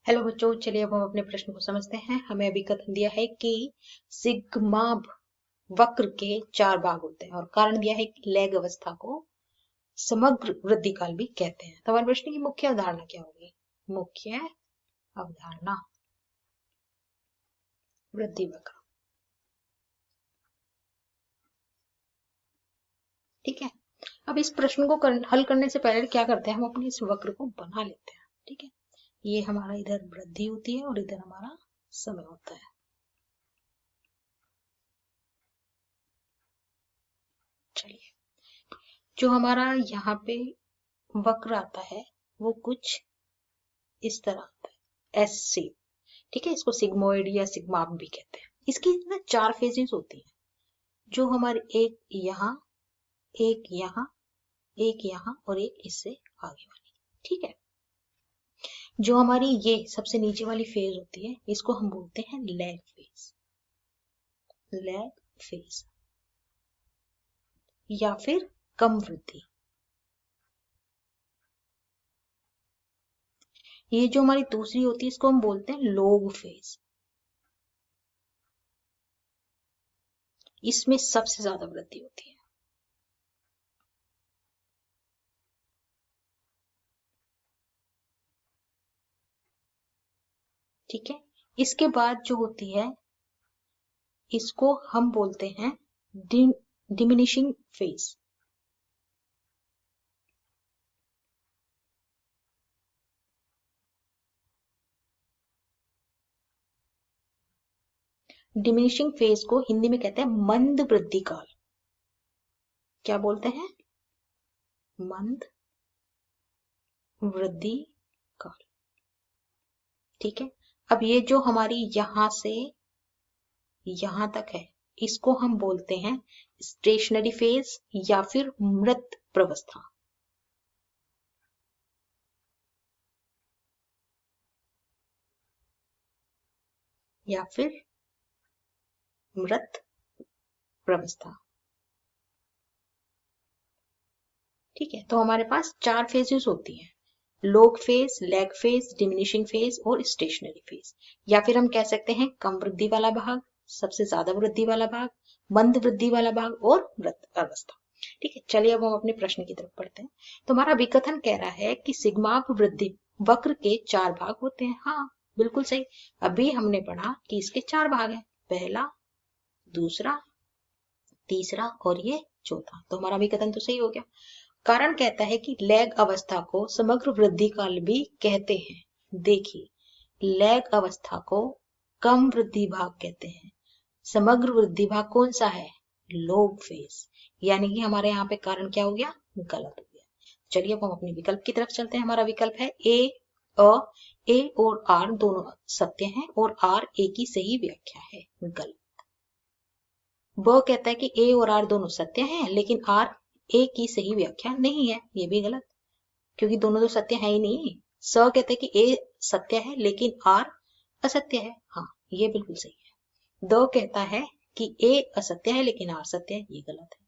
Hello बच्चों, चलिए अब हम अपने प्रश्न को समझते हैं। हमें अभी कथन दिया है कि सिग्मा वक्र के 4 भाग होते हैं और कारण दिया है कि लैग अवस्था को समग्र वृद्धि काल भी कहते हैं। तो हमारे प्रश्न की मुख्य अवधारणा क्या होगी? मुख्य अवधारणा वृद्धि वक्र। ठीक है, अब इस प्रश्न को हल करने से पहले क्या करते हैं, हम अपने इस वक्र को बना लेते हैं। ठीक है, ये हमारा इधर वृद्धि होती है और इधर हमारा समय होता है। चलिए, जो हमारा यहाँ पे वक्र आता है वो कुछ इस तरह आता है, एस से। ठीक है, इसको सिग्मोइड या सिग्मा भी कहते हैं। इसकी ना 4 फेजेस होती हैं, जो हमारे एक यहाँ, एक यहाँ, एक यहाँ और एक इससे आगे वाली। ठीक है, जो हमारी ये सबसे नीचे वाली फेज होती है इसको हम बोलते हैं लैग फेज। लैग फेज या फिर कम वृद्धि। ये जो हमारी दूसरी होती है इसको हम बोलते हैं लोग फेज। इसमें सबसे ज्यादा वृद्धि होती है। ठीक है, इसके बाद जो होती है इसको हम बोलते हैं डिमिनिशिंग फेज। डिमिनिशिंग फेज को हिंदी में कहते हैं मंद वृद्धि काल। क्या बोलते हैं? मंद वृद्धि काल। ठीक है, अब ये जो हमारी यहां से यहां तक है इसको हम बोलते हैं स्टेशनरी फेज या फिर मृत प्रवस्था। या फिर मृत प्रवस्था। ठीक है, तो हमारे पास 4 फेजेस होती हैं, लोग phase, lag phase, diminishing phase और स्टेशनरी फेज। या फिर हम कह सकते हैं कम वृद्धि वाला भाग, सबसे ज्यादा वृद्धि वाला भाग, मंद वृद्धि वाला भाग और मृत अवस्था। ठीक है, चलिए अब हम अपने प्रश्न की तरफ बढ़ते हैं। तो हमारा विकथन कह रहा है कि सिग्मा वृद्धि वक्र के 4 भाग होते हैं। हाँ, बिल्कुल सही। अभी हमने पढ़ा कि इसके 4 भाग हैं, पहला, दूसरा, तीसरा और ये चौथा। तो हमारा विकथन तो सही हो गया। कारण कहता है कि लैग अवस्था को समग्र वृद्धि काल भी कहते हैं। देखिए, लैग अवस्था को कम वृद्धि भाग कहते हैं। समग्र वृद्धि भाग कौन सा है? लोग फेज। यानी कि हमारे यहाँ पे कारण क्या हो गया? गलत हो गया। चलिए अब हम अपने विकल्प की तरफ चलते हैं। हमारा विकल्प है ए और आर दोनों सत्य हैं और आर ए की सही व्याख्या है। गलत। ब कहता है कि ए और आर दोनों सत्य हैं लेकिन आर ए की सही व्याख्या नहीं है। ये भी गलत, क्योंकि दोनों तो सत्य है ही नहीं। स कहते हैं कि ए सत्य है लेकिन आर असत्य है। हाँ, ये बिल्कुल सही है। द कहता है कि ए असत्य है लेकिन आर सत्य है। ये गलत है।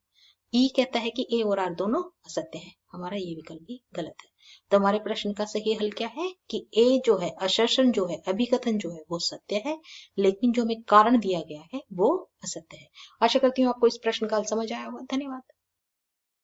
ई कहता है कि ए और आर दोनों असत्य है। हमारा ये विकल्प भी गलत है। तो हमारे प्रश्न का सही हल क्या है कि ए जो है, असर्शन जो है, अभिकथन जो है वो सत्य है, लेकिन जो हमें कारण दिया गया है वो असत्य है। आशा करती हूँ आपको इस प्रश्न का हल समझ आया होगा। धन्यवाद।